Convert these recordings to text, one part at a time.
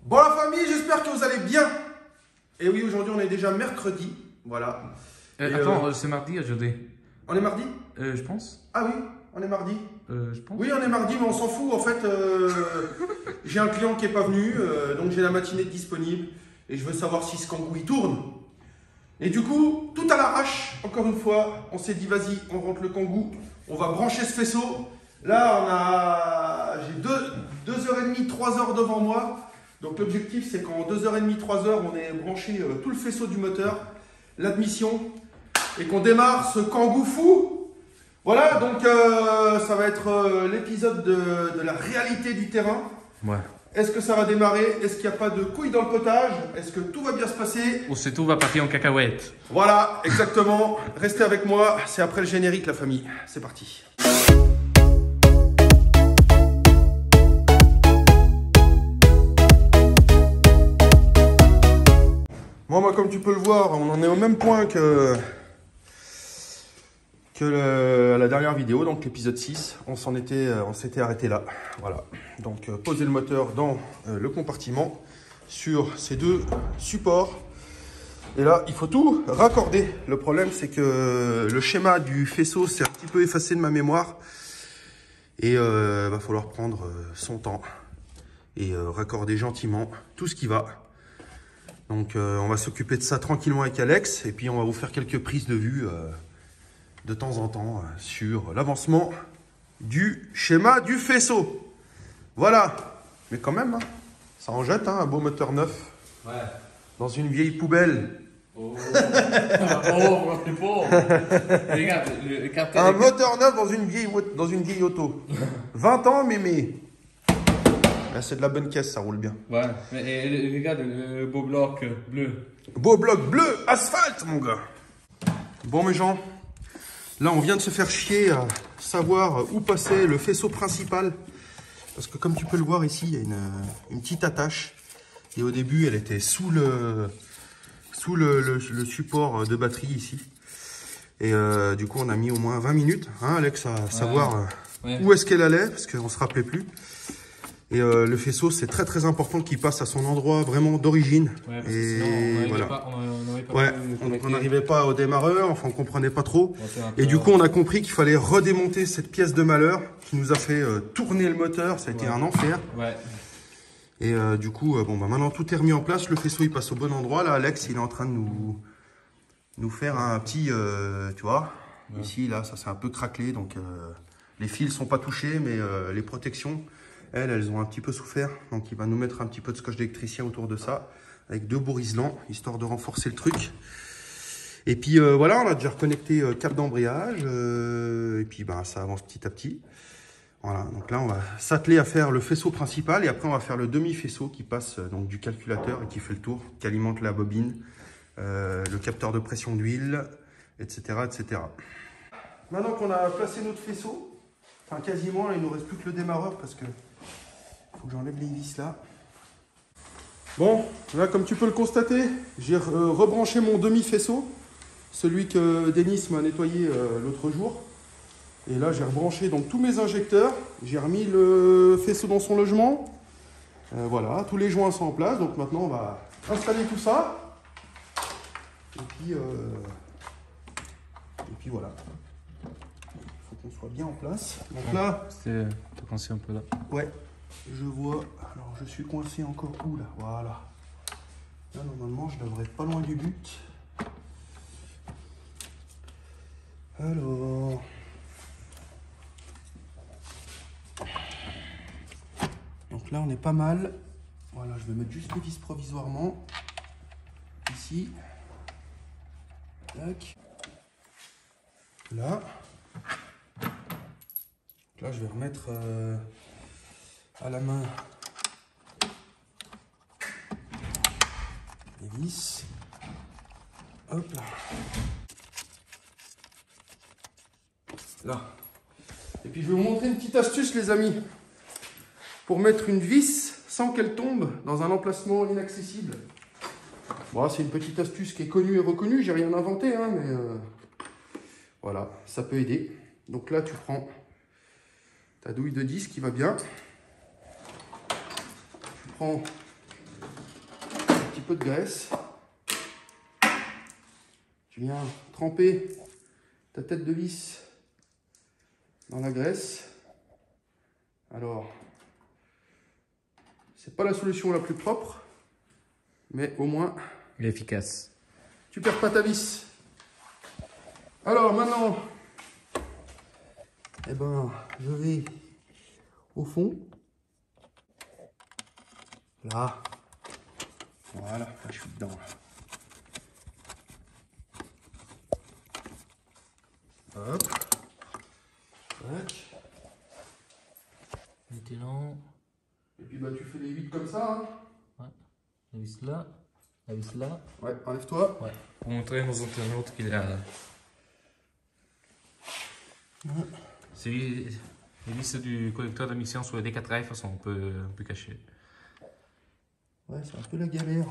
Bon la famille, j'espère que vous allez bien. Et oui, aujourd'hui on est déjà mercredi, voilà. Attends, c'est mardi aujourd'hui. On est mardi? Je pense. Ah oui, on est mardi. Je pense. Oui, on est mardi, mais on s'en fout. En fait, j'ai un client qui n'est pas venu, donc j'ai la matinée disponible. Et je veux savoir si ce kangou il tourne. Et du coup, tout à l'arrache, encore une fois, on s'est dit vas-y, on rentre le kangou, on va brancher ce faisceau. Là, j'ai 2h30, 3h devant moi. Donc l'objectif, c'est qu'en 2h30, 3h, on ait branché tout le faisceau du moteur, l'admission, et qu'on démarre ce kangou fou. Voilà, donc ça va être l'épisode de la réalité du terrain. Ouais. Est-ce que ça va démarrer? Est-ce qu'il n'y a pas de couilles dans le potage? Est-ce que tout va bien se passer? Ou c'est tout va partir en cacahuète. Voilà, exactement. Restez avec moi, c'est après le générique, la famille. C'est parti. Bon, moi, comme tu peux le voir, on en est au même point que la dernière vidéo, donc l'épisode 6. On s'était arrêté là. Voilà. Donc, poser le moteur dans le compartiment sur ces deux supports. Et là, il faut tout raccorder. Le problème, c'est que le schéma du faisceau s'est un petit peu effacé de ma mémoire. Et va falloir prendre son temps et raccorder gentiment tout ce qui va. Donc, on va s'occuper de ça tranquillement avec Alex. Et puis, on va vous faire quelques prises de vue de temps en temps sur l'avancement du schéma du faisceau. Voilà. Mais quand même, hein, ça en jette, hein, un beau moteur neuf. Ouais. Dans une vieille poubelle. Oh, oh, c'est beau. Regarde, le cartel. Un moteur neuf dans une vieille auto. 20 ans, mémé. Là, c'est de la bonne caisse, ça roule bien. Ouais, mais regarde le beau bloc bleu. Beau bloc bleu, asphalte, mon gars. Bon, mes gens, là, on vient de se faire chier à savoir où passait le faisceau principal. Parce que comme tu peux le voir ici, il y a une petite attache. Et au début, elle était sous le support de batterie ici. Et du coup, on a mis au moins 20 minutes, hein, Alex, à savoir où est-ce qu'elle allait, parce qu'on ne se rappelait plus. Et le faisceau, c'est très très important qu'il passe à son endroit vraiment d'origine. Ouais, et voilà. On n'arrivait pas au démarreur, enfin on comprenait pas trop. Et du coup, on a compris qu'il fallait redémonter cette pièce de malheur qui nous a fait tourner le moteur. Ça a été un enfer. Ouais. Et du coup, bon, bah, maintenant tout est remis en place. Le faisceau, il passe au bon endroit. Là, Alex, il est en train de nous faire un petit, tu vois, ici, là, ça s'est un peu craquelé. Donc, les fils sont pas touchés, mais les protections, elles ont un petit peu souffert. Donc, il va nous mettre un petit peu de scotch d'électricien autour de ça, avec 2 beaux riselants, histoire de renforcer le truc. Et puis, voilà, on a déjà reconnecté câble d'embrayage. Et puis, bah, ça avance petit à petit. Voilà, donc là, on va s'atteler à faire le faisceau principal. Et après, on va faire le demi-faisceau qui passe donc du calculateur et qui fait le tour, qui alimente la bobine, le capteur de pression d'huile, etc., etc. Maintenant qu'on a placé notre faisceau, enfin quasiment, là, il ne nous reste plus que le démarreur parce que faut que j'enlève les vis là. Bon, là comme tu peux le constater, j'ai rebranché mon demi-faisceau, celui que Denis m'a nettoyé l'autre jour. Et là j'ai rebranché donc tous mes injecteurs, j'ai remis le faisceau dans son logement. Voilà, tous les joints sont en place, donc maintenant on va installer tout ça. Et puis voilà. Qu'on soit bien en place. Donc là, T'es coincé un peu là. ouais, je vois. Alors je suis coincé encore où là? Voilà. Là normalement je devrais être pas loin du but. Alors. Donc là on est pas mal. Voilà, je vais mettre juste les vis provisoirement. Ici. Tac. Là. Là, je vais remettre à la main les vis. Hop là. Là. Et puis, je vais vous montrer une petite astuce, les amis. Pour mettre une vis sans qu'elle tombe dans un emplacement inaccessible. Bon, c'est une petite astuce qui est connue et reconnue. J'ai rien inventé, hein, mais voilà, ça peut aider. Donc là, tu prends ta douille de 10 qui va bien. Tu prends peu de graisse. Tu viens tremper ta tête de vis dans la graisse. Alors, c'est pas la solution la plus propre, mais au moins, Il est efficace. tu perds pas ta vis. Alors maintenant, eh ben, je vais au fond. Là. Voilà, là, je suis dedans. Hop. Tac. Maintenant, Et puis bah tu fais les 8 comme ça. Hein. la vis là, la vis là. Ouais, enlève-toi. Ouais. Pour montrer aux internautes qu'il a. Les vis du collecteur d'émissions sur les D4F sont un peu cachées. Ouais, c'est un peu la galère.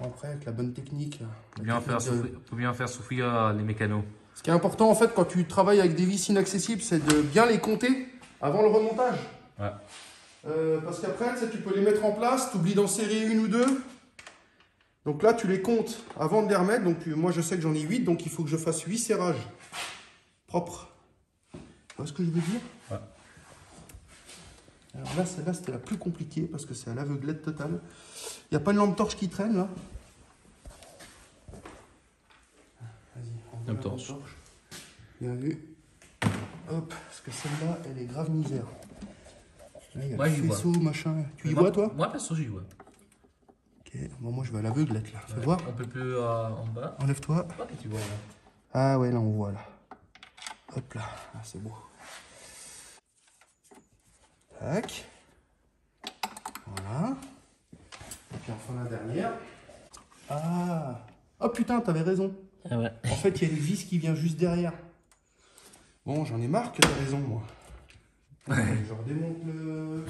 Après, avec la bonne technique. Pour bien faire souffrir les mécanos. Ce qui est important en fait quand tu travailles avec des vis inaccessibles, c'est de bien les compter avant le remontage. Ouais. Parce qu'après, tu peux les mettre en place, tu oublies d'en serrer une ou deux. Donc là, tu les comptes avant de les remettre. Donc moi, je sais que j'en ai 8, donc il faut que je fasse 8 serrages propres. Tu vois ce que je veux dire? Ouais. Alors là, celle-là, c'était la plus compliquée parce que c'est à l'aveuglette totale. Il n'y a pas une lampe torche qui traîne là? Vas-y, on voit la Lampe torche. Bien vu. Hop, parce que celle-là, elle est grave misère. Là, il y a Moi, le j'y vois. faisceau, machin. Tu y vois, toi? Moi, perso, j'y vois. Ok, bon, moi, je vais à l'aveuglette là. Fais voir. Un peu plus en bas. Enlève-toi. Pas que tu vois là. Ah ouais, là, on voit là. Hop là. Ah, c'est beau. Tac. Voilà. Et puis enfin la dernière. Ah. Oh putain, t'avais raison. Ah ouais. En fait, il y a les vis qui vient juste derrière. Bon, j'en ai marre que t'as raison, moi. Je redémonte le...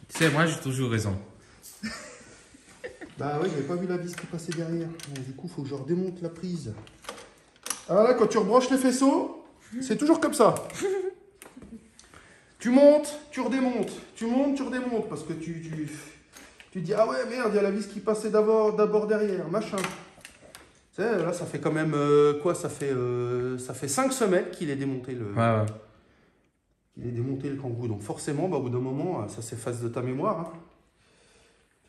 Tu sais, moi, j'ai toujours raison. Bah oui, j'avais pas vu la vis qui passait derrière. Donc, du coup, faut que je redémonte la prise. Ah là, quand tu rebranches les faisceaux, c'est toujours comme ça. Tu montes, tu redémontes. Tu montes, tu redémontes. Parce que tu dis, ah ouais, merde, il y a la vis qui passait d'abord derrière, machin. Tu sais, là, ça fait quand même, quoi, ça fait 5 semaines qu'il est démonté le... Ouais, ouais. Il est démonté le Kangoo. Donc forcément, bah, au bout d'un moment, ça s'efface de ta mémoire. Hein.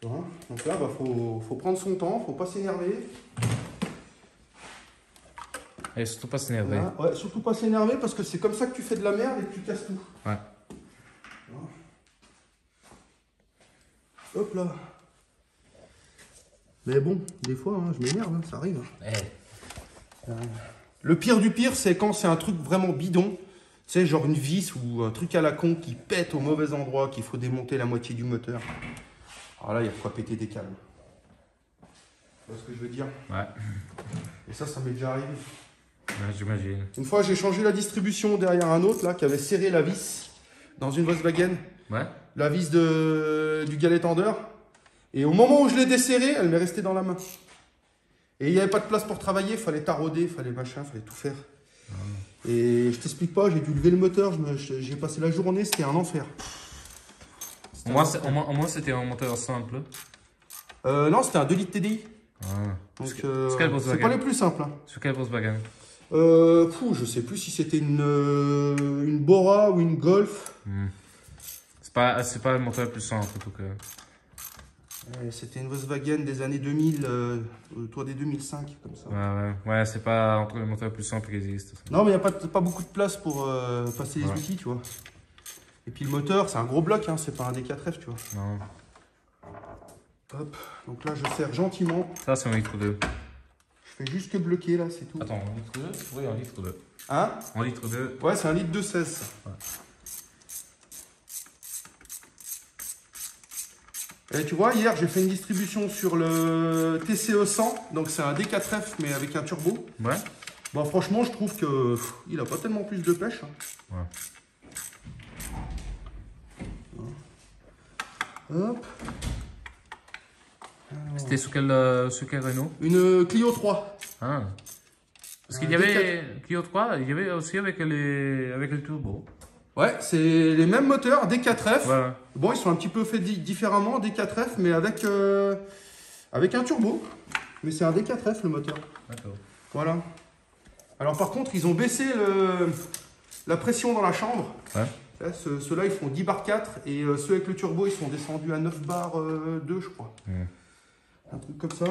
Tu vois? Donc là, bah, faut prendre son temps, faut pas s'énerver. Et surtout pas s'énerver. Voilà. Ouais, surtout pas s'énerver parce que c'est comme ça que tu fais de la merde et que tu casses tout. Ouais. Voilà. Hop là. Mais bon, des fois, hein, je m'énerve, hein, ça arrive. Hein. Eh. Le pire du pire, c'est quand c'est un truc vraiment bidon. Tu sais, genre une vis ou un truc à la con qui pète au mauvais endroit, qu'il faut démonter la moitié du moteur. Alors là, il y a de quoi péter des câbles. Tu vois ce que je veux dire? Ouais. Et ça m'est déjà arrivé. Ouais, j'imagine. Une fois, j'ai changé la distribution derrière un autre là qui avait serré la vis dans une Volkswagen. Ouais. La vis du galet tendeur. Et au moment où je l'ai desserrée, elle m'est restée dans la main. Et il n'y avait pas de place pour travailler, il fallait tarauder, il fallait machin, il fallait tout faire. Et je t'explique pas, j'ai dû lever le moteur, j'ai passé la journée, c'était un enfer. Au moins, c'était un moteur simple. Non, c'était un 2 litres TDI. Ah. Donc, Sur quel c'est Volkswagen? pas les plus simples. Hein. Sur quel Volkswagen? Je sais plus si c'était une Bora ou une Golf. C'est pas le moteur le plus simple en tout cas. C'était une Volkswagen des années 2000, autour des 2005, comme ça. Ouais, c'est pas entre les moteurs les plus simples qui existent. Non, mais il n'y a pas beaucoup de place pour passer les outils, tu vois. Et puis le moteur, c'est un gros bloc, hein, c'est pas un D4F, tu vois. Non. Hop, donc là, je serre gentiment. Ça, c'est un litre 2. Je fais juste que bloquer, là, c'est tout. Attends, en litre 2? Oui, en litre 2. Hein? En litre 2. Ouais, c'est un litre de 16. Ouais. Et tu vois, hier, j'ai fait une distribution sur le TCE 100. Donc, c'est un D4F, mais avec un turbo. Ouais. Bon, franchement, je trouve que il a pas tellement plus de pêche. Hein. Ouais. Hop. C'était sur quel Renault? Une Clio 3. Ah. Parce qu'il y avait Clio 3, il y avait aussi avec le turbo. Ouais, c'est les mêmes moteurs, D4F. Ouais. Bon, ils sont un petit peu faits différemment, D4F, mais avec Avec un turbo, mais c'est un D4F le moteur. D'accord. Voilà. Alors par contre, ils ont baissé la pression dans la chambre. Ouais. Là, ceux-là, ils font 10 bar 4 et ceux avec le turbo, ils sont descendus à 9 bar 2, je crois. Un truc comme ça.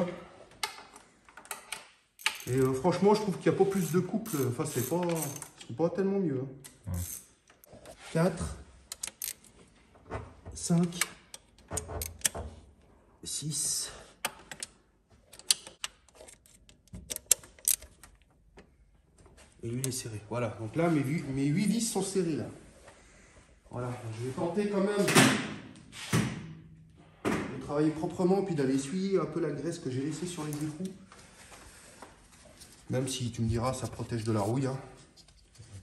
Et franchement, je trouve qu'il n'y a pas plus de couple. Enfin, c'est pas tellement mieux. Hein. 4, 5, 6. Et lui, il est serré. Voilà. Donc là, mes 8 vis sont serrées là. Voilà. Je vais tenter quand même de travailler proprement puis d'aller essuyer un peu la graisse que j'ai laissée sur les écrous. Même si tu me diras, ça protège de la rouille. Hein.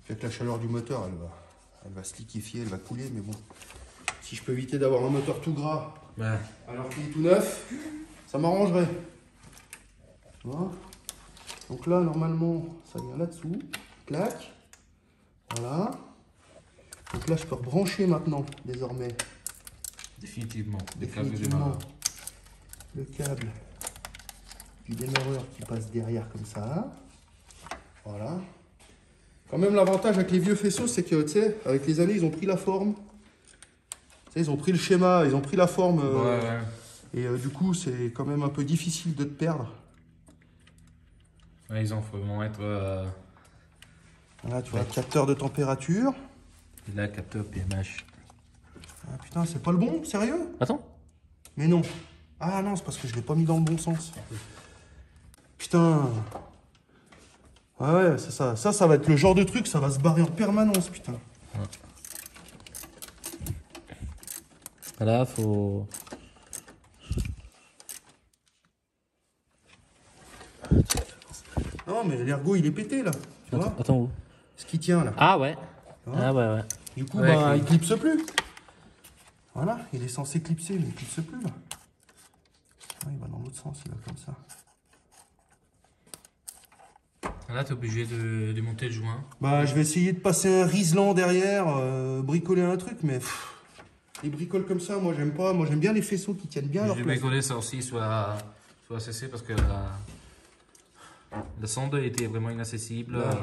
Avec la chaleur du moteur, elle va se liquéfier, elle va couler. Mais bon, si je peux éviter d'avoir un moteur tout gras alors qu'il est tout neuf, ça m'arrangerait. Voilà. Donc là, normalement, ça vient là-dessous. Clac. Voilà. Donc là, je peux rebrancher maintenant, désormais. Définitivement. Définitivement. Le câble du démarreur qui passe derrière comme ça. Voilà. Quand même, l'avantage avec les vieux faisceaux, c'est que, tu sais, avec les années, ils ont pris la forme. Tu sais, ils ont pris le schéma, ils ont pris la forme. Et du coup, c'est quand même un peu difficile de te perdre. Ouais, ils ont vraiment être. Voilà, tu vois, capteur de température. Et là, capteur PMH. Ah putain, c'est pas le bon, sérieux? Attends. Mais non. Ah non, c'est parce que je l'ai pas mis dans le bon sens. Putain. Ouais, c'est ça. Ça va être le genre de truc, ça va se barrer en permanence, putain. Là, faut. Non, mais l'ergot, il est pété, là. Tu vois? Attends où? Ce qui tient, là. Ah ouais. vois Ah ouais, ouais. Du coup, Ouais, il clipse plus. Voilà, il est censé clipser, mais il clipse plus, là. Ah, il va dans l'autre sens, il va comme ça. Là, tu es obligé de monter le joint. Bah, je vais essayer de passer un riselant derrière, bricoler un truc, mais les bricoles comme ça, moi, j'aime pas. Moi, j'aime bien les faisceaux qui tiennent bien leur Je vais place. bricoler ça aussi, soit cessé parce que la sonde était vraiment inaccessible. Là.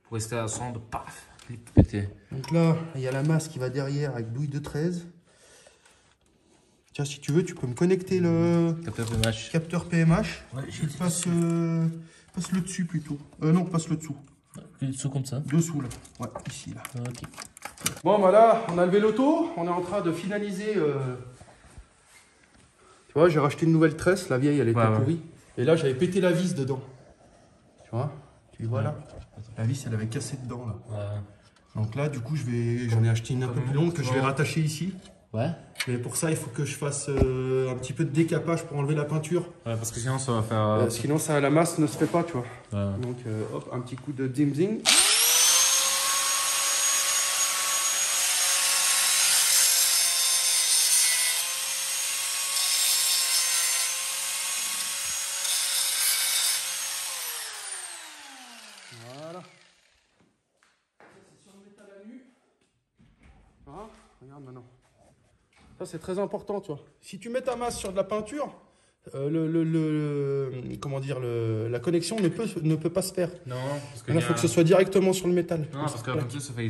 Pour rester à la sonde, paf, clip pété. Donc là, il y a la masse qui va derrière avec douille de 13. Tiens, si tu veux, tu peux me connecter le Capteur PMH. capteur PMH. Ouais, Je passe le dessus plutôt. Non, passe le dessous. Dessous comme ça. Dessous, là. Ouais, ici, là. Ok. Bon, voilà, on a levé l'auto. On est en train de finaliser. Tu vois, j'ai racheté une nouvelle tresse. La vieille, elle était pourrie. Et là, j'avais pété la vis dedans. Tu vois? Tu vois là? La vis, elle avait cassé dedans, là. Ouais. Donc là, du coup, j'en ai acheté une un peu plus longue que je vais rattacher ici. Ouais. Mais pour ça, il faut que je fasse un petit peu de décapage pour enlever la peinture. Ouais, parce que sinon, ça va faire. Sinon, ça, la masse ne se fait pas, tu vois. Ouais. Donc, hop, un petit coup de zing. Voilà. Ça, c'est sur le métal à nu. Hein? Regarde maintenant. Ça, c'est très important, tu vois. Si tu mets ta masse sur de la peinture, comment dire, la connexion ne peut pas se faire. Non, parce que. Il faut que ce soit directement sur le métal. Non, parce que comme ça, ça fait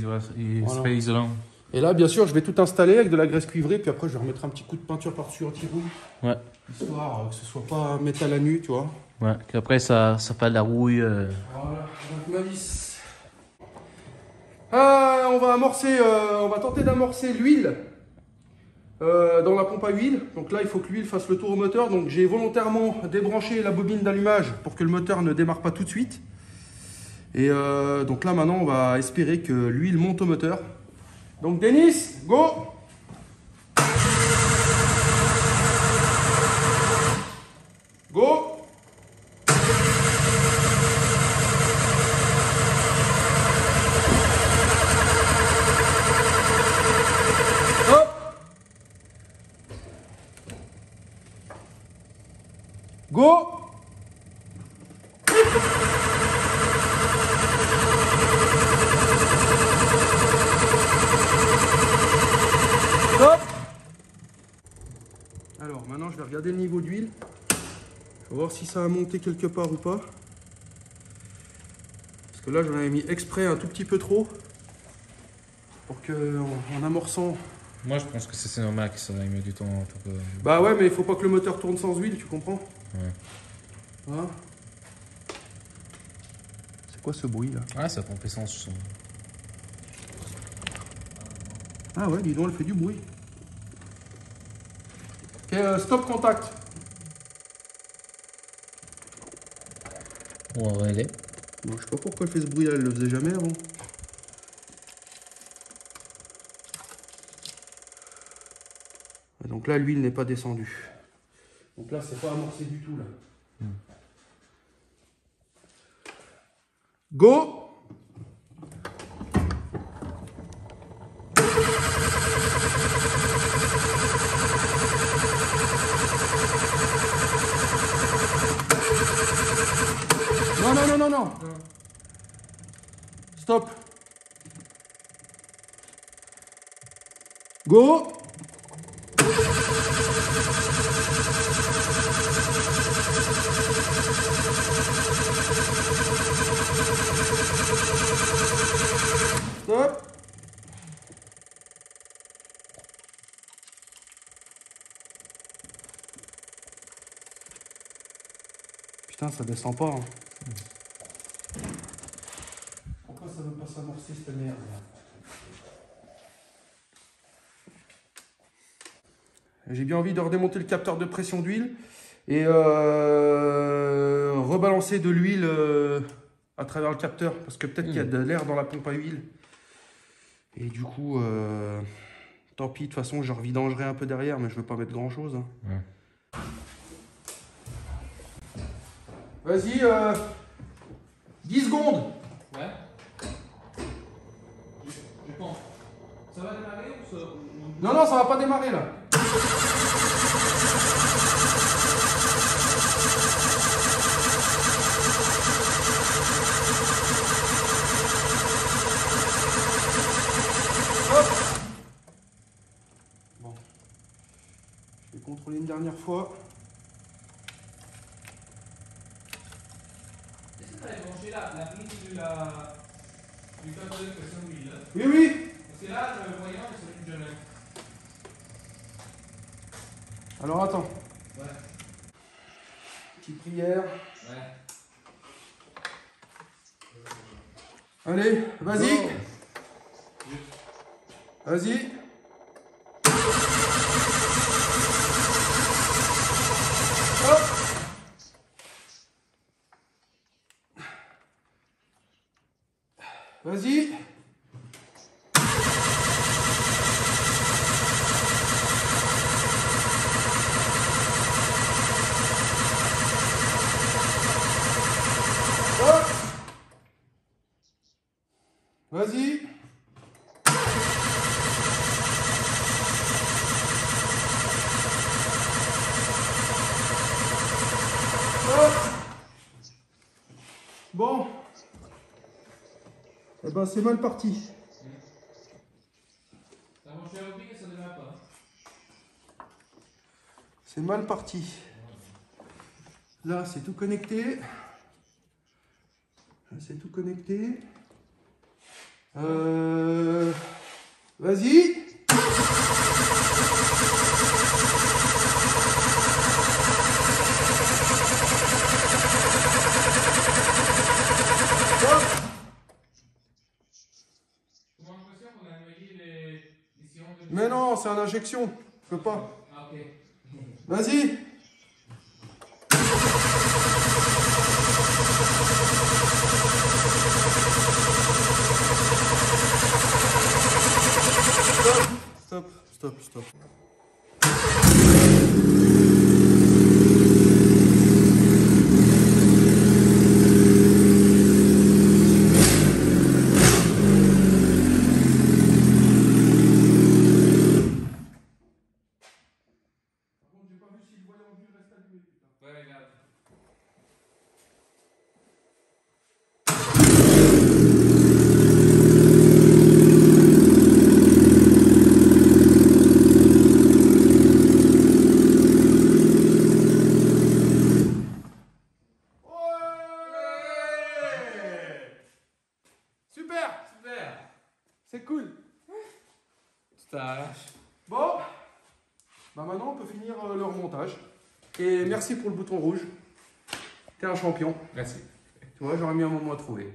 isolant. Et là, bien sûr, je vais tout installer avec de la graisse cuivrée, puis après, je vais remettre un petit coup de peinture par-dessus anti-rouille. Ouais. Histoire que ce soit pas métal à nu, tu vois. Ouais, qu'après, ça fait de la rouille. Voilà, donc ma vis. On va tenter d'amorcer l'huile dans la pompe à huile. Donc là, il faut que l'huile fasse le tour au moteur. Donc j'ai volontairement débranché la bobine d'allumage pour que le moteur ne démarre pas tout de suite. Et donc là, maintenant, on va espérer que l'huile monte au moteur. Donc Denis, go! Go! Go! Stop! Alors maintenant je vais regarder le niveau d'huile. On va voir si ça a monté quelque part ou pas. Parce que là, j'en avais mis exprès un tout petit peu trop. Pour que, en amorçant... Moi, je pense que c'est normal que ça ait mis du temps pour que... Bah ouais, mais il faut pas que le moteur tourne sans huile, tu comprends? Ouais. Voilà. C'est quoi ce bruit là? Ah, ça pompe essence. Ah ouais, dis donc, elle fait du bruit. Ok, stop contact. On va regarder. Bon, je sais pas pourquoi elle fait ce bruit là, elle le faisait jamais avant. Et donc là, l'huile n'est pas descendue. Donc là, c'est pas amorcé du tout là. Go! Non, non, non, non, non. Stop. Go. Stop. Putain, ça descend pas. Hein. Pourquoi ça veut pas s'amorcer cette merde là? J'ai bien envie de redémonter le capteur de pression d'huile et rebalancer de l'huile à travers le capteur parce que peut-être qu'il y a de l'air dans la pompe à huile. Et du coup, tant pis, de toute façon, je revidangerai un peu derrière, mais je veux pas mettre grand chose. Hein. Ouais. Vas-y, 10 secondes. Ouais. Je pense. Ça va démarrer ou ça... Non, non, ça va pas démarrer là. Hop. Bon. Je vais contrôler une dernière fois. Est-ce que tu avais branché la prise du capteur de pression d'huile? Oui, oui. Parce que là, le voyant, il s'allume jamais. Alors attends. Ouais. Petite prière. Ouais. Allez, vas-y. Vas-y. Hop. Vas-y. Hop. Vas-y. Hop. Bon. Eh ben c'est mal parti. T'as branché la bobine et ça ne démarre pas. C'est mal parti. Là c'est tout connecté. Là c'est tout connecté. Vas-y. Hop. Comment l'impression qu'on a noyé les sillons de... Mais non, c'est en injection. Je peux pas. Ah, ok. Vas-y. Stop, stop, stop. Ouais, regarde. maintenant, on peut finir le remontage. Et merci pour le bouton rouge. T'es un champion. Merci. Tu vois, j'aurais mis un moment à trouver.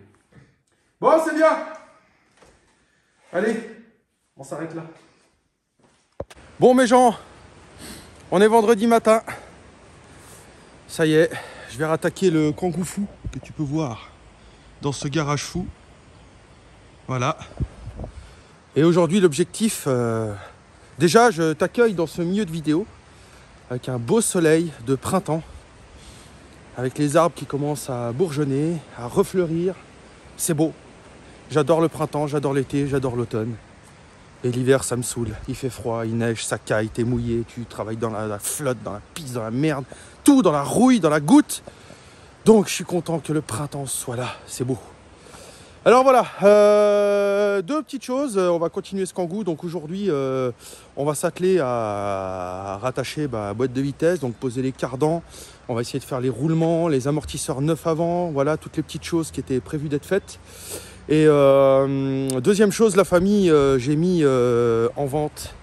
Bon, c'est bien. Allez, on s'arrête là. Bon, mes gens, on est vendredi matin. Ça y est, je vais rattaquer le Kangoo fou que tu peux voir dans ce garage fou. Voilà. Et aujourd'hui, l'objectif... Déjà, je t'accueille dans ce milieu de vidéo avec un beau soleil de printemps, avec les arbres qui commencent à bourgeonner, à refleurir. C'est beau. J'adore le printemps, j'adore l'été, j'adore l'automne. Et l'hiver, ça me saoule. Il fait froid, il neige, ça caille, t'es mouillé, tu travailles dans la flotte, dans la pisse, dans la merde, tout dans la rouille, dans la goutte. Donc, je suis content que le printemps soit là. C'est beau. Alors voilà, deux petites choses, on va continuer ce Kangoo. Donc aujourd'hui, on va s'atteler à rattacher la boîte de vitesse, donc poser les cardans. On va essayer de faire les roulements, les amortisseurs neufs avant, voilà, toutes les petites choses qui étaient prévues d'être faites. Et deuxième chose, la famille, j'ai mis en vente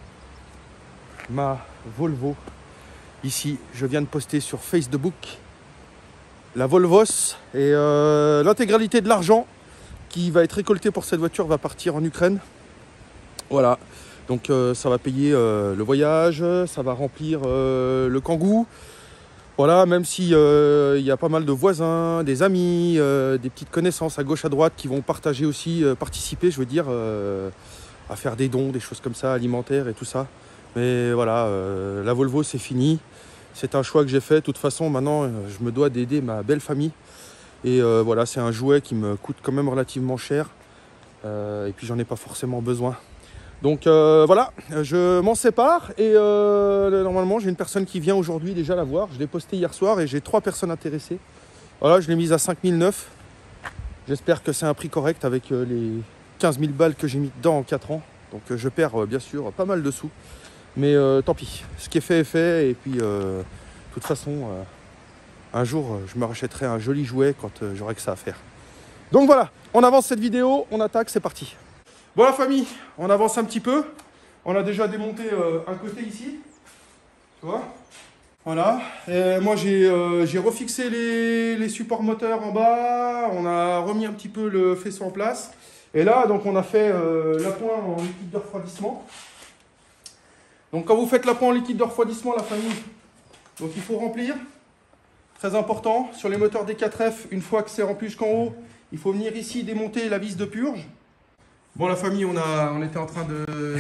ma Volvo. Ici, je viens de poster sur Facebook la Volvos et l'intégralité de l'argent qui va être récolté pour cette voiture va partir en Ukraine. Voilà, donc ça va payer le voyage, ça va remplir le Kangoo. Voilà, même si y a pas mal de voisins, des amis, des petites connaissances à gauche à droite qui vont partager aussi, participer, je veux dire, à faire des dons, des choses comme ça, alimentaires et tout ça. Mais voilà, la Volvo c'est fini. C'est un choix que j'ai fait. De toute façon, maintenant, je me dois d'aider ma belle famille. Et voilà, c'est un jouet qui me coûte quand même relativement cher. Et puis, j'en ai pas forcément besoin. Donc voilà, je m'en sépare. Et normalement, j'ai une personne qui vient aujourd'hui déjà la voir. Je l'ai posté hier soir et j'ai 3 personnes intéressées. Voilà, je l'ai mise à 5009. J'espère que c'est un prix correct avec les 15 000 balles que j'ai mis dedans en 4 ans. Donc je perds bien sûr pas mal de sous. Mais tant pis, ce qui est fait est fait. Et puis, de toute façon... un jour, je me rachèterai un joli jouet quand j'aurai que ça à faire. Donc voilà, on avance cette vidéo, on attaque, c'est parti. Bon la famille, on avance un petit peu. On a déjà démonté un côté ici. Tu vois? Voilà. Et moi j'ai refixé les supports moteurs en bas. On a remis un petit peu le faisceau en place. Et là, donc on a fait l'appoint en liquide de refroidissement. Donc quand vous faites l'appoint en liquide de refroidissement, la famille, donc il faut remplir. Très important, sur les moteurs des 4F, une fois que c'est rempli jusqu'en haut, il faut venir ici démonter la vis de purge. Bon la famille, on était en train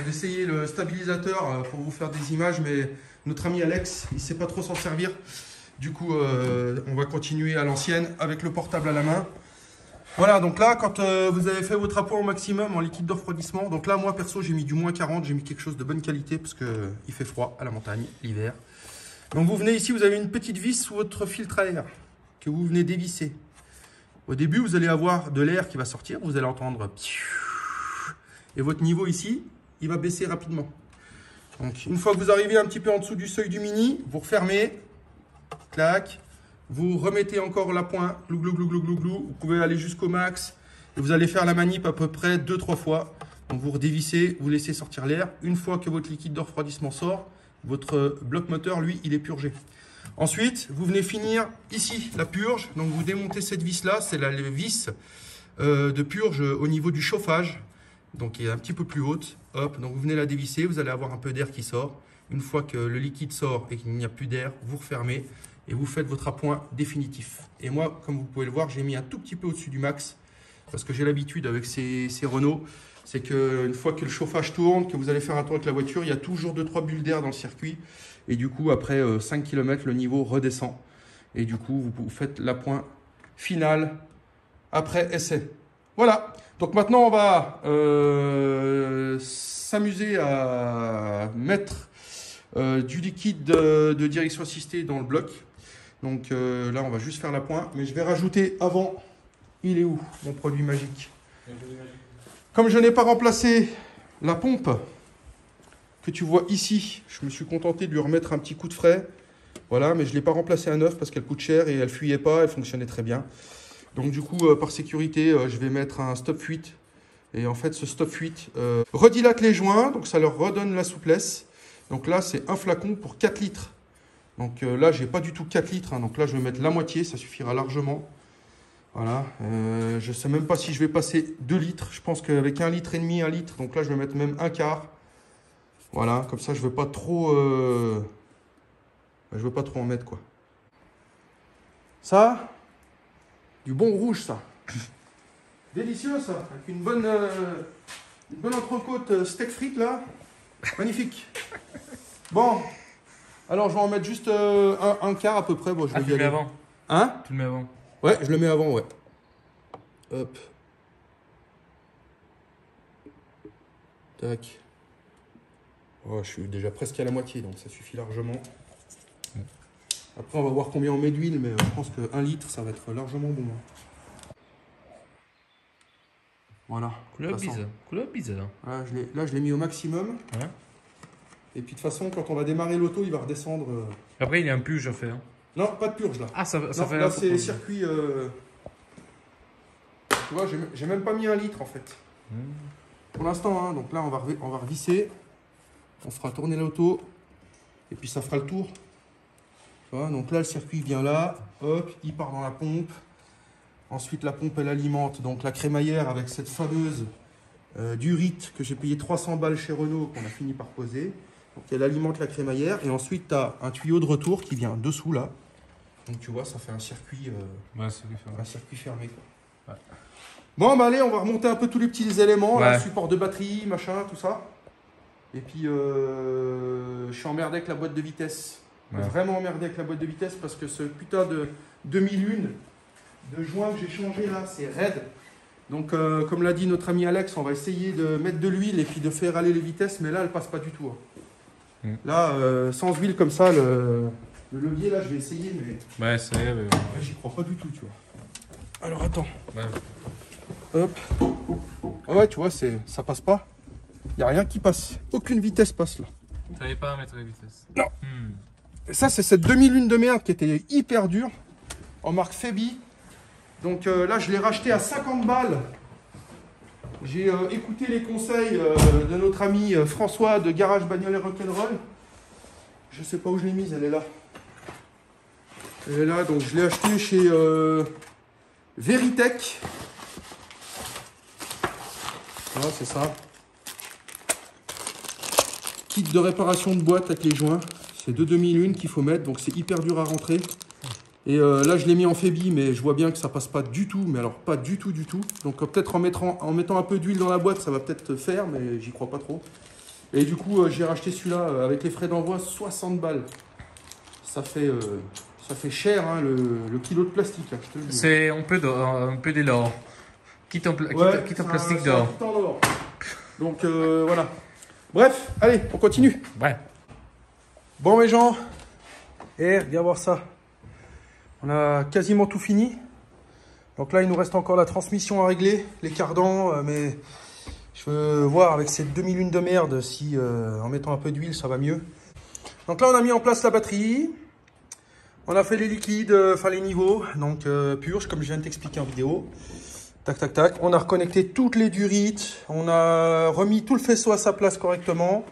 d'essayer le stabilisateur pour vous faire des images, mais notre ami Alex, il ne sait pas trop s'en servir. Du coup, on va continuer à l'ancienne avec le portable à la main. Voilà, donc là, quand vous avez fait votre appoint au maximum en liquide de refroidissement, donc là, moi perso, j'ai mis du moins 40, j'ai mis quelque chose de bonne qualité parce qu'il fait froid à la montagne l'hiver. Donc vous venez ici, vous avez une petite vis sous votre filtre à air que vous venez dévisser. Au début, vous allez avoir de l'air qui va sortir, vous allez entendre et votre niveau ici, il va baisser rapidement. Donc une fois que vous arrivez un petit peu en dessous du seuil du mini, vous refermez, clac, vous remettez encore l'appoint, glou glou glou glou glou glou, vous pouvez aller jusqu'au max et vous allez faire la manip à peu près 2-3 fois. Donc vous redévissez, vous laissez sortir l'air. Une fois que votre liquide de refroidissement sort, votre bloc moteur, lui, il est purgé. Ensuite, vous venez finir ici la purge. Donc, vous démontez cette vis-là. C'est la vis de purge au niveau du chauffage. Donc, qui est un petit peu plus haute. Hop, donc vous venez la dévisser. Vous allez avoir un peu d'air qui sort. Une fois que le liquide sort et qu'il n'y a plus d'air, vous refermez et vous faites votre appoint définitif. Et moi, comme vous pouvez le voir, j'ai mis un tout petit peu au-dessus du max. Parce que j'ai l'habitude avec ces Renault. C'est qu'une fois que le chauffage tourne, que vous allez faire un tour avec la voiture, il y a toujours 2-3 bulles d'air dans le circuit. Et du coup, après 5 km, le niveau redescend. Et du coup, vous faites l'appoint final après essai. Voilà. Donc maintenant, on va s'amuser à mettre du liquide de direction assistée dans le bloc. Donc là, on va juste faire l'appoint. Mais je vais rajouter avant, il est où mon produit magique? Comme je n'ai pas remplacé la pompe que tu vois ici, je me suis contenté de lui remettre un petit coup de frais. Voilà, mais je ne l'ai pas remplacée à neuf parce qu'elle coûte cher et elle ne fuyait pas, elle fonctionnait très bien. Donc du coup, par sécurité, je vais mettre un stop fuite. Et en fait, ce stop fuite redilate les joints, donc ça leur redonne la souplesse. Donc là, c'est un flacon pour 4 litres. Donc là, j'ai pas du tout 4 litres. Hein. Donc là, je vais mettre la moitié, ça suffira largement. Voilà. Je sais même pas si je vais passer 2 litres. Je pense qu'avec 1,5 litre, 1 litre. Donc là, je vais mettre même un quart. Voilà, comme ça, je veux pas trop... Je veux pas trop en mettre, quoi. Ça, du bon rouge, ça. Délicieux, ça. Avec une bonne entrecôte steak frites, là. Magnifique. Bon. Alors, je vais en mettre juste un quart à peu près. Bon, je vais tu le mets avant. Hein? Tu le mets avant. Ouais, je le mets avant, ouais. Hop. Tac. Oh, je suis déjà presque à la moitié, donc ça suffit largement. Après, on va voir combien on met d'huile, mais je pense que 1 litre, ça va être largement bon. Voilà. Couleur bizarre. Couleur bizarre. Là, je l'ai mis au maximum. Ouais. Et puis, de toute façon, quand on va démarrer l'auto, il va redescendre. Après, il y a un purge à faire. Non, pas de purge, là. Ah, ça non, fait là, c'est circuit... Tu vois, j'ai même pas mis 1 litre, en fait. Pour l'instant, hein, donc là, on va revisser. On fera tourner l'auto. Et puis, ça fera le tour. Tu vois, donc là, le circuit vient là. Hop, il part dans la pompe. Ensuite, la pompe, elle alimente donc la crémaillère avec cette fameuse durite que j'ai payé 300 balles chez Renault, qu'on a fini par poser. Donc, elle alimente la crémaillère. Et ensuite, tu as un tuyau de retour qui vient dessous, là. Donc, tu vois, ça fait un circuit, circuit fermé, quoi. Ouais. Bon, bah allez, on va remonter un peu tous les petits éléments. Là, support de batterie, machin, tout ça. Et puis, je suis emmerdé avec la boîte de vitesse. Ouais. Vraiment emmerdé avec la boîte de vitesse parce que ce putain de 2001 de joint que j'ai changé là, c'est raide. Donc, comme l'a dit notre ami Alex, on va essayer de mettre de l'huile et puis de faire aller les vitesses. Mais là, elle passe pas du tout. Hein. Là, sans huile comme ça, le levier, là, je vais essayer. Mais ouais, c'est vrai. J'y crois pas du tout, tu vois. Alors, attends. Ouais. Hop. Ah ouais, tu vois, ça passe pas. Il n'y a rien qui passe. Aucune vitesse passe là. Tu n'avais pas à mettre la vitesse. Non. Et ça, c'est cette 2001 de merde qui était hyper dure. En marque Febi. Donc là, je l'ai racheté à 50 balles. J'ai écouté les conseils de notre ami François de Garage Bagnole et Rock'n'Roll. Je sais pas où je l'ai mise, elle est là. Elle est là, donc je l'ai acheté chez Veritech. Voilà, c'est ça. Kit de réparation de boîte avec les joints. C'est de 2001 qu'il faut mettre, donc c'est hyper dur à rentrer. Et là, je l'ai mis en Febi, mais je vois bien que ça passe pas du tout. Mais alors, pas du tout, du tout. Donc peut-être en mettant un peu d'huile dans la boîte, ça va peut-être faire, mais j'y crois pas trop. Et du coup, j'ai racheté celui-là avec les frais d'envoi, 60 balles. Ça fait cher, hein, le kilo de plastique, là, je te le dis. C'est un peu de l'or. Quitte en plastique d'or. Donc voilà. Bref, allez, on continue. Ouais. Bon mes gens, regarde voir ça. On a quasiment tout fini. Donc là, il nous reste encore la transmission à régler, les cardans, mais je veux voir avec cette 2001 de merde si en mettant un peu d'huile, ça va mieux. Donc là, on a mis en place la batterie. On a fait les liquides, enfin les niveaux, donc purge, comme je viens de t'expliquer en vidéo. Tac, tac, tac. On a reconnecté toutes les durites. On a remis tout le faisceau à sa place correctement.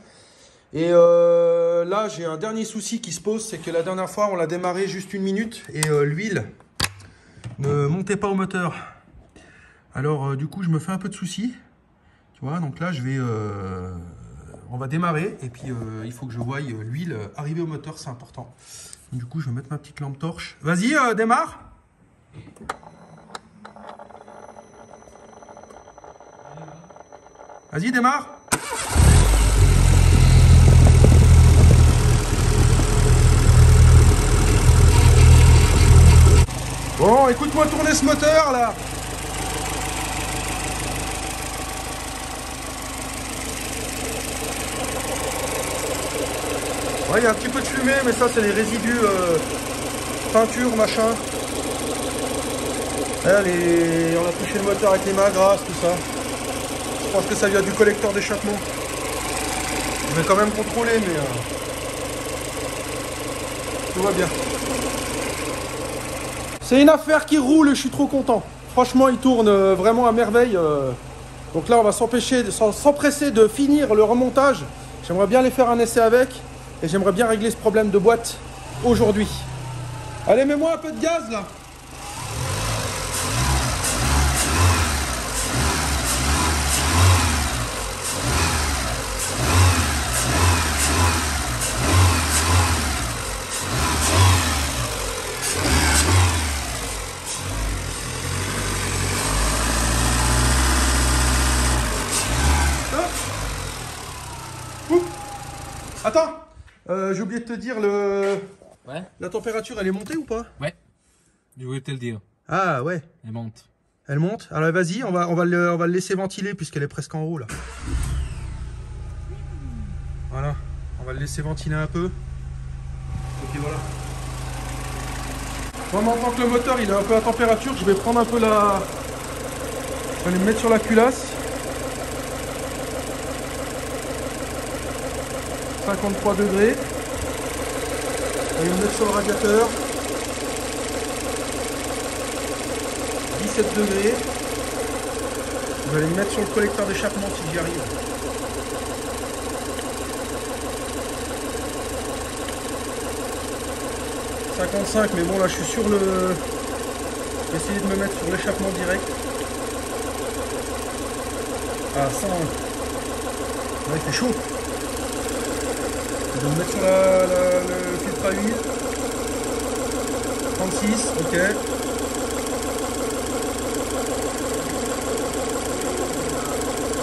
Et là, j'ai un dernier souci qui se pose, c'est que la dernière fois, on l'a démarré juste 1 minute et l'huile ne montait pas au moteur. Alors, du coup, je me fais un peu de soucis. Tu vois, donc là, on va démarrer et puis il faut que je voie l'huile arriver au moteur, c'est important. Du coup, je vais mettre ma petite lampe torche. Vas-y, démarre. Vas-y, démarre. Bon, écoute-moi tourner ce moteur, là. Ouais, il y a un petit peu de fumée, mais ça, c'est les résidus peinture, machin. Là, on a touché le moteur avec les mains grasses, tout ça. Je pense que ça vient du collecteur d'échappement. Je vais quand même contrôler, mais tout va bien. C'est une affaire qui roule et je suis trop content. Franchement, il tourne vraiment à merveille. Donc là, on va s'empresser de finir le remontage J'aimerais bien aller faire un essai avec et j'aimerais bien régler ce problème de boîte aujourd'hui. Allez, mets-moi un peu de gaz là. Attends, j'ai oublié de te dire, Ouais. la température, elle est montée ou pas? Ouais. Je voulais te le dire. Ah ouais, Elle monte. elle monte. Alors vas-y, on va le laisser ventiler puisqu'elle est presque en haut là. Voilà, on va le laisser ventiler un peu. Et puis voilà. Moi maintenant que le moteur il est un peu à température, je vais prendre un peu la... Je vais aller me mettre sur la culasse. 53 degrés. On va le mettre sur le radiateur. 17 degrés. Je vais aller me mettre sur le collecteur d'échappement si j'y arrive. « 55, mais bon là je suis sur le... Je vais essayer de me mettre sur l'échappement direct. Ah 101. Là il fait chaud. Je vais me mettre sur le filtre à huile. 36, ok.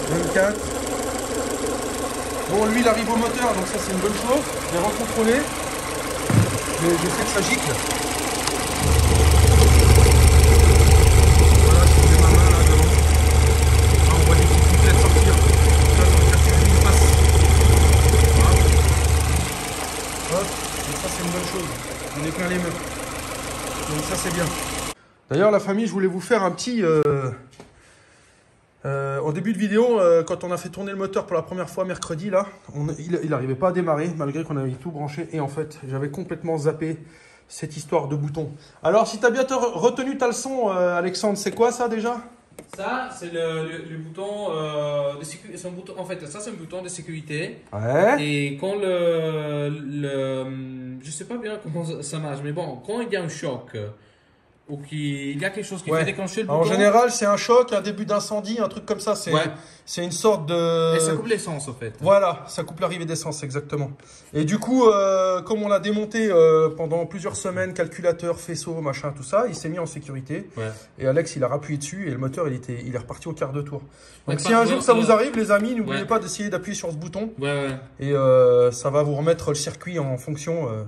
24. Bon, lui, il arrive au moteur, donc ça, c'est une bonne chose. Je vais recontrôler. Je sais que ça gicle. Voilà, je mets ma main là devant. Là, on voit les petites gouttelettes sortir. Ça veut dire que c'est une passe. Voilà. Hop, donc ça, c'est une bonne chose. On est plein les mains. Donc ça, c'est bien. D'ailleurs, la famille, je voulais vous faire un petit... au début de vidéo, quand on a fait tourner le moteur pour la première fois mercredi, là, il n'arrivait pas à démarrer, malgré qu'on avait tout branché. Et en fait, j'avais complètement zappé cette histoire de bouton. Alors, si tu as bien retenu ta leçon, Alexandre, c'est quoi ça déjà? Ça, c'est le bouton de sécurité. En fait, ça, c'est un bouton de sécurité. Ouais. Et quand je sais pas bien comment ça marche, mais bon, quand il y a un choc, ou qu'il y a quelque chose qui fait déclencher le bouton. En général, c'est un choc, un début d'incendie, un truc comme ça. C'est une sorte de... Et ça coupe l'essence, en fait. Voilà, ça coupe l'arrivée d'essence, exactement. Et du coup, comme on l'a démonté pendant plusieurs semaines, calculateur, faisceau, machin, tout ça, il s'est mis en sécurité. Ouais. Et Alex, il a rappuyé dessus et le moteur, il est reparti au quart de tour. Donc si un jour ça vous arrive, les amis, n'oubliez pas d'essayer d'appuyer sur ce bouton. Et ça va vous remettre le circuit en fonction.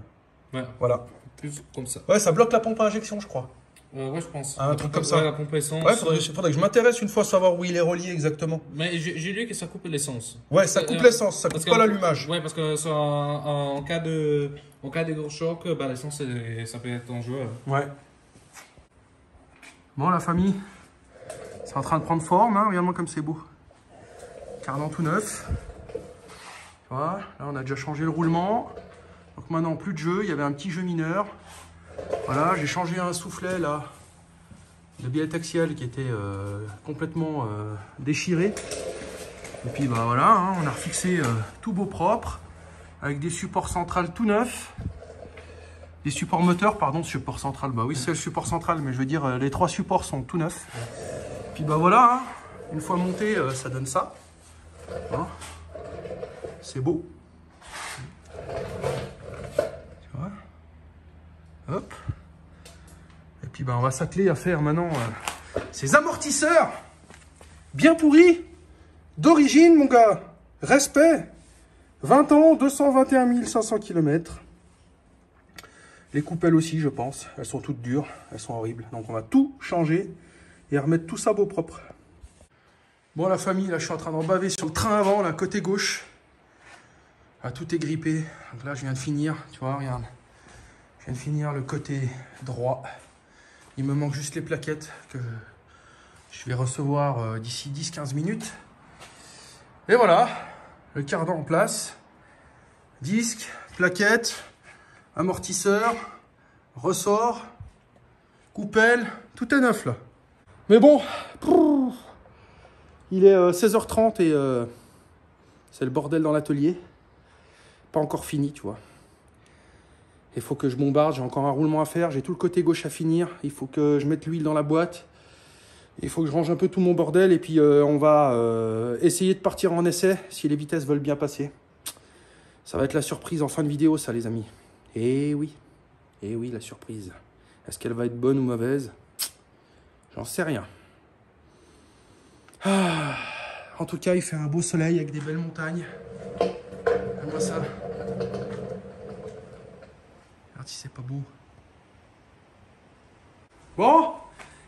Voilà. Plus comme ça. Ouais, ça bloque la pompe à injection, je crois. Ouais, je pense. Un truc comme ça. La pompe essence. Ouais, faudrait que je m'intéresse une fois, savoir où il est relié exactement. Mais j'ai lu que ça coupe l'essence. Ouais, ça coupe l'essence, ça coupe pas l'allumage. Ouais, parce que en cas de gros choc, bah, l'essence, ça peut être dangereux. Ouais. Bon, la famille, c'est en train de prendre forme, hein. Regarde-moi comme c'est beau. Cardan tout neuf. Voilà, là on a déjà changé le roulement. Donc maintenant, plus de jeu, il y avait un petit jeu mineur. Voilà, j'ai changé un soufflet là, de billet axial qui était complètement déchiré. Et puis bah voilà, hein, on a refixé tout beau propre, avec des supports centrales tout neufs. Des supports moteurs, pardon, support central, bah oui c'est le support central, mais je veux dire les trois supports sont tout neufs. Et puis bah voilà, hein, une fois monté, ça donne ça. Hein, c'est beau. Hop. Et puis ben, on va s'atteler à faire maintenant ces amortisseurs bien pourris d'origine, mon gars. Respect. 20 ans, 221 500 km. Les coupelles aussi, je pense. Elles sont toutes dures, elles sont horribles. Donc on va tout changer et remettre tout ça beau propre. Bon, la famille, là je suis en train d'en baver sur le train avant, là côté gauche. Là, tout est grippé. Donc là je viens de finir, tu vois, regarde. Je viens de finir le côté droit. Il me manque juste les plaquettes que je vais recevoir d'ici 10-15 minutes. Et voilà, le cardan en place. Disque, plaquettes, amortisseur, ressort, coupelle, tout est neuf là. Mais bon, il est 16h30 et c'est le bordel dans l'atelier. pas encore fini, tu vois. Il faut que je bombarde, j'ai encore un roulement à faire, j'ai tout le côté gauche à finir. Il faut que je mette l'huile dans la boîte. Il faut que je range un peu tout mon bordel et puis on va essayer de partir en essai si les vitesses veulent bien passer. Ça va être la surprise en fin de vidéo, ça, les amis. Eh oui, la surprise. Est-ce qu'elle va être bonne ou mauvaise? J'en sais rien. Ah, en tout cas, il fait un beau soleil avec des belles montagnes. Regarde-moi ça. Regarde si c'est pas beau. Bon,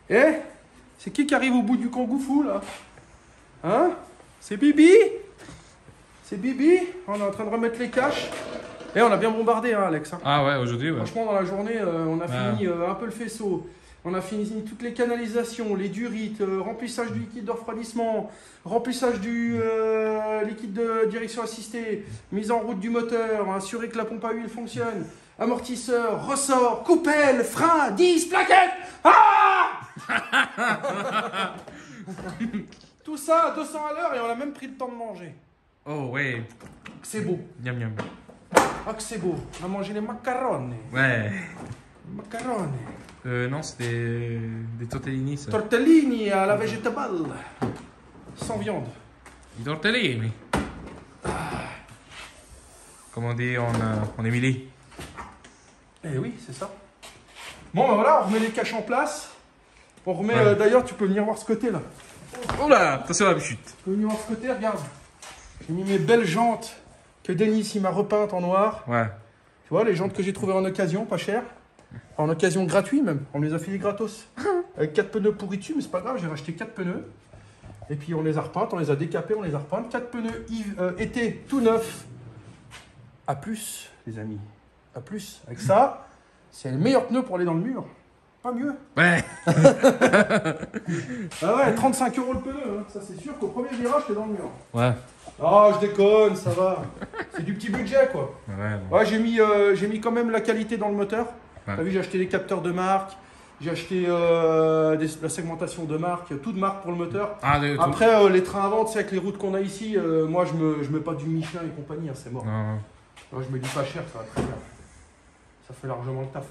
c'est qui arrive au bout du Kangou Fou, là? Hein? C'est Bibi? C'est Bibi? On est en train de remettre les caches. Et on a bien bombardé, hein, Alex. Hein. Ah ouais, aujourd'hui, ouais. Franchement, dans la journée, on a fini un peu le faisceau. On a fini toutes les canalisations, les durites, remplissage du liquide de refroidissement, remplissage du liquide de direction assistée, mise en route du moteur, assurer que la pompe à huile fonctionne, amortisseur, ressort, coupelle, frein, 10, plaquettes. Ah Tout ça à 200 à l'heure et on a même pris le temps de manger. Oh ouais. C'est beau. Miam miam. Ah que c'est beau. On a mangé les macaroni. Ouais. Macaroni. Non, c'était des tortellini, ça. Tortellini à la végétale. Sans viande. Des tortellini. Comme on dit en Émilie. Eh oui, c'est ça. Bon, ben voilà, on remet les caches en place. On remet, d'ailleurs, tu peux venir voir ce côté là. Oh là, attention à la chute. Tu peux venir voir ce côté, regarde. J'ai mis mes belles jantes que Denis il m'a repeintes en noir. Ouais. Tu vois, les jantes que j'ai trouvées en occasion, pas cher. En occasion gratuit même. On me les a filées gratos. Avec 4 pneus pourris dessus, mais c'est pas grave, j'ai racheté 4 pneus. Et puis on les a repeintes, on les a décapés, on les a repeintes. 4 pneus été tout neufs. A plus, les amis. A plus. Avec ça, c'est le meilleur pneu pour aller dans le mur. Pas mieux. Ouais. Ah ouais, 35 € le pneu, hein. Ça c'est sûr qu'au premier virage, t'es dans le mur. Ouais. Oh, je déconne, ça va. C'est du petit budget, quoi. Ouais, bon. Ouais, j'ai mis quand même la qualité dans le moteur. Ouais. T'as vu, j'ai acheté des capteurs de marque. J'ai acheté la segmentation de marque, toute marque pour le moteur. Ah, Après, les trains à vent, tu sais, avec les routes qu'on a ici, moi, je mets pas du Michelin et compagnie, hein, c'est mort. Non. Moi, je mets du pas cher, ça va très bien. Ça fait largement le taf.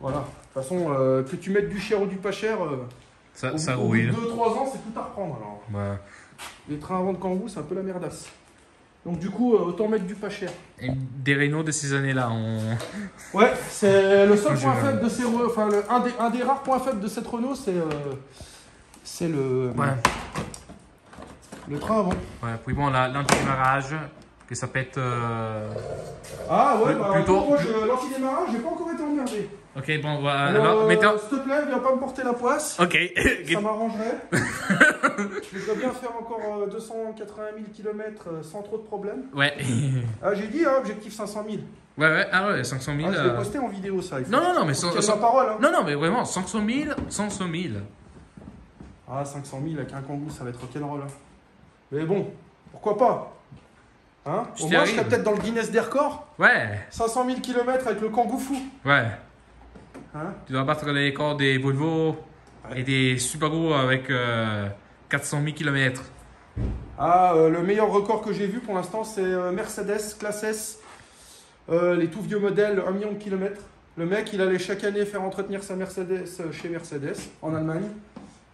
Voilà. De toute façon, que tu mettes du cher ou du pas cher, Ça au bout de rouille. 2-3 ans, c'est tout à reprendre. Alors. Ouais. Les trains à vent de Kangoo, c'est un peu la merdasse. Donc du coup, autant mettre du pas cher. Et des Renault de ces années-là, Ouais, c'est le seul Moi, point j'ai- faible de ces enfin un des rares points faibles de cette Renault, c'est le train avant. Ouais, puis bon, l'anti-démarrage, que ça pète... Ah ouais, bah plutôt- moi l'anti-démarrage, j'ai pas encore été emmerdé. Ok, bon, voilà. Alors, Alors, maintenant... s'il te plaît, viens pas me porter la poisse. Ok. Ça m'arrangerait. Je dois bien faire encore 280 000 km sans trop de problèmes. Ouais. Ah, j'ai dit, hein, objectif 500 000. Ouais, ah ouais, 500 000... Ah, je l'ai posté en vidéo, ça. Il faut Non, mais... faut que je tienne ma parole. Hein. Non, mais vraiment, 500 000, 500 000. Ah, 500 000 avec un Kangoo, ça va être rock'n'roll. Hein. Mais bon, pourquoi pas? Hein? Je Au t'y moins, je arrive. serais peut-être dans le Guinness des records. Ouais, 500 000 km avec le Kangoo fou. ouais. Hein? Tu dois battre les records des Volvo et des Subaru avec 400 000 km. Ah, le meilleur record que j'ai vu pour l'instant, c'est Mercedes classe S. Les tout vieux modèles, 1 million de kilomètres. Le mec, il allait chaque année faire entretenir sa Mercedes chez Mercedes, en Allemagne.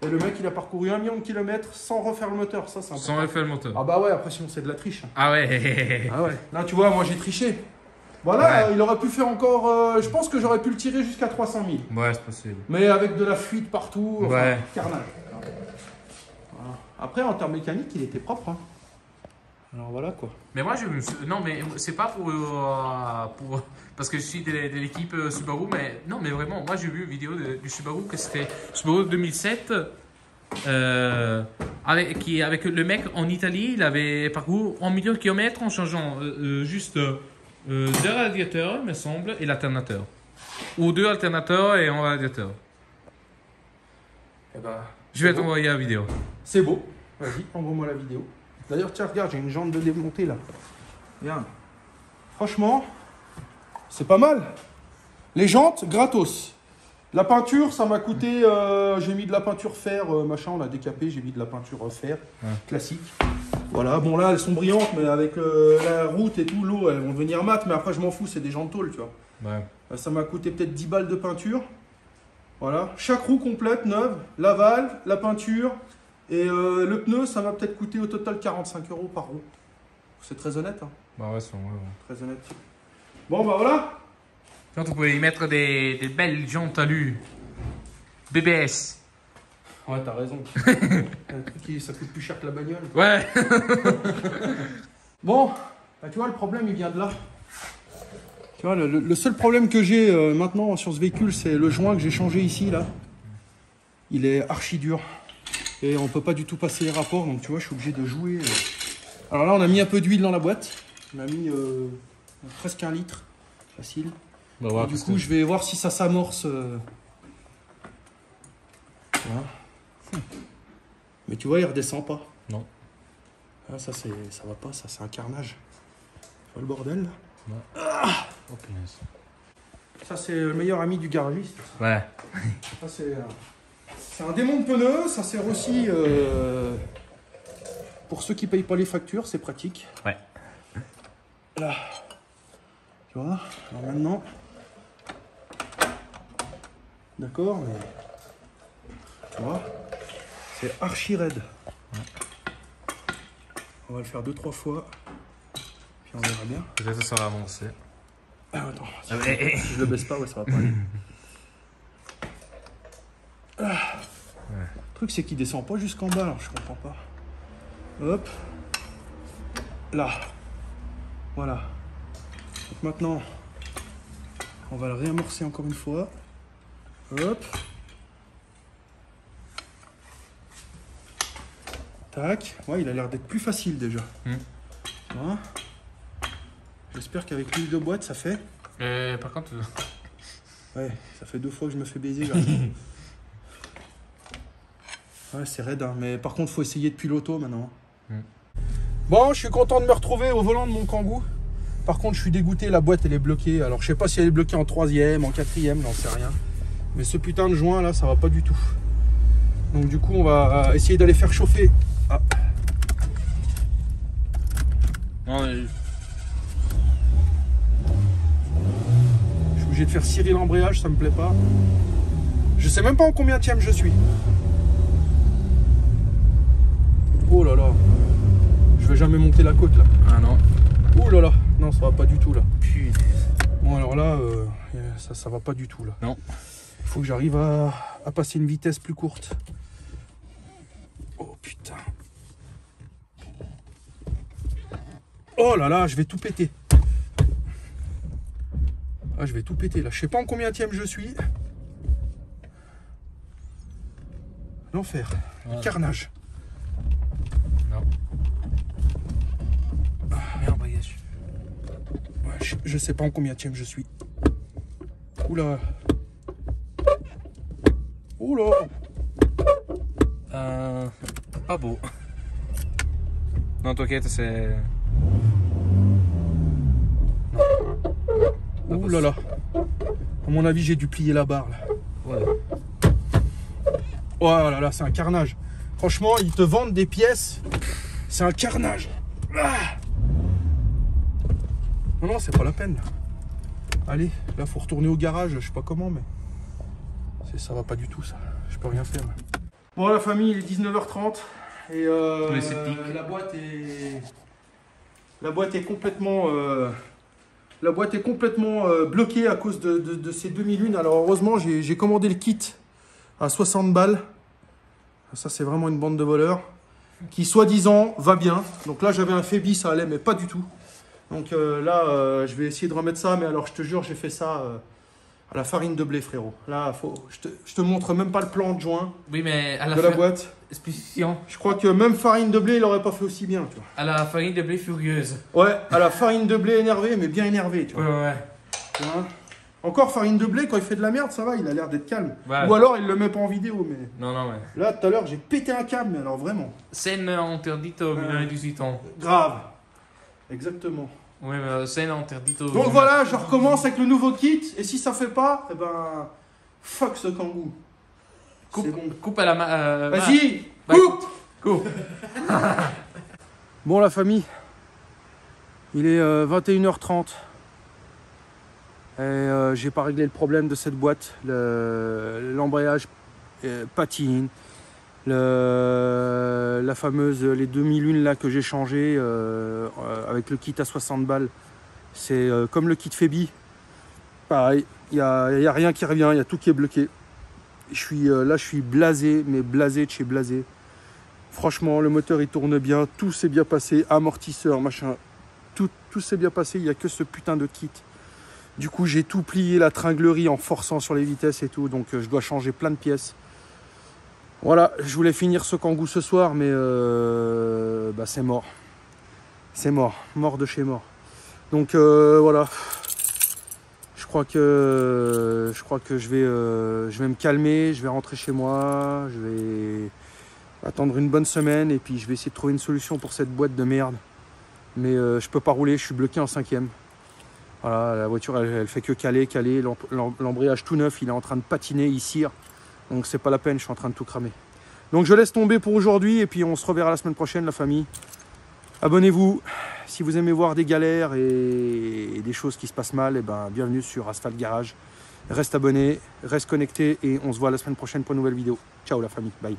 Et le mec, il a parcouru 1 million de kilomètres sans refaire le moteur. Ça, c'est important. Sans refaire le moteur. Ah bah ouais, après sinon c'est de la triche. Ah ouais. Ah ouais. Là, tu vois, moi j'ai triché. Voilà, Ouais. il aurait pu faire encore... je pense que j'aurais pu le tirer jusqu'à 300 000. Ouais, c'est possible. Mais avec de la fuite partout, enfin, Ouais. carnage. Voilà. Après, en termes mécaniques, il était propre. Hein. Alors voilà quoi. Mais moi, je me suis... Non, mais c'est pas pour... Parce que je suis de l'équipe Subaru, mais... Non, mais vraiment, moi, j'ai vu une vidéo du Subaru, que c'était Subaru 2007, avec le mec en Italie, il avait parcouru 1 million de kilomètres en changeant juste 2 radiateurs, il me semble, et l'alternateur. Ou 2 alternateurs et un radiateur. Eh ben, Je vais t'envoyer la vidéo. c'est beau. Vas-y, envoie-moi la vidéo. D'ailleurs, tiens, regarde, j'ai une jambe de démontée là. Regarde. Franchement, c'est pas mal. Les jantes, gratos. La peinture, ça m'a coûté... j'ai mis de la peinture fer, machin, on a décapé, j'ai mis de la peinture fer, Ouais. classique. Voilà, bon là elles sont brillantes, mais avec la route et tout, l'eau, elles vont devenir mates, mais après je m'en fous, c'est des gens de tôle, tu vois. Ouais. Ça m'a coûté peut-être 10 balles de peinture. Voilà, chaque roue complète, neuve, la valve, la peinture, et le pneu, ça m'a peut-être coûté au total 45 € par roue. C'est très honnête, hein. Bah ouais, c'est ouais. Très honnête. Bon bah voilà. Quand on pouvait y mettre des belles jantes alu. BBS. Ouais, t'as raison. Un truc qui, ça coûte plus cher que la bagnole. Ouais. Bon, bah, tu vois, le problème, il vient de là. Tu vois, le seul problème que j'ai maintenant sur ce véhicule, c'est le joint que j'ai changé ici, là. Il est archi dur. Et on peut pas du tout passer les rapports, donc tu vois, je suis obligé de jouer. Alors là, on a mis un peu d'huile dans la boîte. On a mis presque 1 litre. Facile. Bah ouais, Et du coup, je vais voir si ça s'amorce. Voilà. Mais tu vois, il redescend pas. Non. Ah, ça va pas, ça c'est un carnage. Tu vois le bordel là? Ouais. Ah, Oh punaise. ça c'est le meilleur ami du garagiste. Ouais. Ça c'est un démon de pneus, ça sert aussi pour ceux qui payent pas les factures, c'est pratique. Ouais. Là. Tu vois? Alors maintenant. D'accord, mais. Tu vois? C'est archi raide. Ouais. On va le faire 2-3 fois. Puis on verra bien. Peut-être que ça va avancer. Ah, attends. Ouais. Si je le baisse pas, ouais, ça va pas aller. Ah. Ouais. Le truc, c'est qu'il descend pas jusqu'en bas, alors je comprends pas. Hop. Là. Voilà. Donc maintenant, on va le réamorcer encore une fois. Hop. Tac. Ouais, il a l'air d'être plus facile déjà. Voilà. J'espère qu'avec l'huile de boîte, ça fait. Par contre. Ouais, ça fait 2 fois que je me fais baiser là. Ouais, c'est raide, hein. Mais par contre, faut essayer depuis l'auto maintenant. Bon, je suis content de me retrouver au volant de mon Kangoo. Par contre, je suis dégoûté, la boîte elle est bloquée. Alors, je sais pas si elle est bloquée en 3e, en 4e, j'en sais rien. Mais ce putain de joint là, ça va pas du tout. Donc, du coup, on va essayer d'aller faire chauffer. Ah. Non, mais... Je suis obligé de faire cirer l'embrayage, ça me plaît pas. Je sais même pas en combienième je suis. Oh là là. Je vais jamais monter la côte là. Ah non. Oh là là. Non, ça va pas du tout là. Punaise. Bon alors là, ça va pas du tout là. Non. Il faut que j'arrive à passer une vitesse plus courte. Oh putain. Oh là là, je vais tout péter. Ah, je vais tout péter là. Je sais pas en combienième je suis. L'enfer. Voilà. Carnage. Non. Merde, bagage. Ouais, je sais pas en combienième je suis. Oula. Oula. Pas beau. Non, t'inquiète, c'est... Ouh là là. À mon avis, j'ai dû plier la barre là. Ouais. Oh là là, c'est un carnage. Franchement, ils te vendent des pièces. C'est un carnage. Ah, non, non, c'est pas la peine. Allez, là, faut retourner au garage. Je sais pas comment, mais ça va pas du tout ça. Je peux rien faire. Bon, la famille, il est 19h30 et Les sceptiques. la boîte est complètement bloquée à cause de ces demi-lunes. Alors heureusement, j'ai commandé le kit à 60 balles. Ça, c'est vraiment une bande de voleurs qui, soi-disant, va bien. Donc là, j'avais un Fébi, ça allait, mais pas du tout. Donc là, je vais essayer de remettre ça. Mais alors, je te jure, j'ai fait ça à la farine de blé, frérot. Là, je te montre même pas le plan de joint Oui, mais à la de la boîte. Spécification. Je crois que même farine de blé, il aurait pas fait aussi bien, tu vois. À la farine de blé furieuse. Ouais, à la farine de blé énervé, mais bien énervé, tu vois. Ouais. Tu vois. Encore farine de blé, quand il fait de la merde, ça va, il a l'air d'être calme. Ouais. Ou alors, il le met pas en vidéo, mais... Non, ouais. Là, tout à l'heure, j'ai pété un câble, mais alors vraiment. Scène interdite aux mineurs de 18 ans. Grave. Exactement. Oui, mais scène interdite aux... Donc voilà, je recommence avec le nouveau kit, et si ça fait pas, eh ben... Fuck ce Kangoo. C'est bon. Coupe à la main... Vas-y, Bah, coupe. coupe. Bon la famille, il est 21h30 et j'ai pas réglé le problème de cette boîte. L'embrayage patine, la fameuse, les demi-lunes là que j'ai changé avec le kit à 60 balles, c'est comme le kit Febi, pareil, il y a rien qui revient, il y a tout qui est bloqué. Là je suis blasé, mais blasé de chez blasé. Franchement, le moteur il tourne bien, tout s'est bien passé, amortisseur, machin, tout s'est bien passé, il n'y a que ce putain de kit. Du coup, j'ai tout plié, la tringlerie en forçant sur les vitesses et tout, donc je dois changer plein de pièces. Voilà, je voulais finir ce Kangoo ce soir, mais bah, c'est mort. C'est mort, mort de chez mort. Donc voilà, je crois que je vais me calmer, je vais rentrer chez moi, je vais attendre une bonne semaine et puis je vais essayer de trouver une solution pour cette boîte de merde. Mais je peux pas rouler, je suis bloqué en 5e. Voilà, la voiture elle fait que caler. L'embrayage tout neuf, il est en train de patiner, il cire. Donc c'est pas la peine, je suis en train de tout cramer. Donc je laisse tomber pour aujourd'hui et puis on se reverra la semaine prochaine la famille. Abonnez-vous si vous aimez voir des galères et des choses qui se passent mal, et ben bienvenue sur Asphalt Garage. Reste abonné, reste connecté et on se voit la semaine prochaine pour une nouvelle vidéo. Ciao la famille, bye.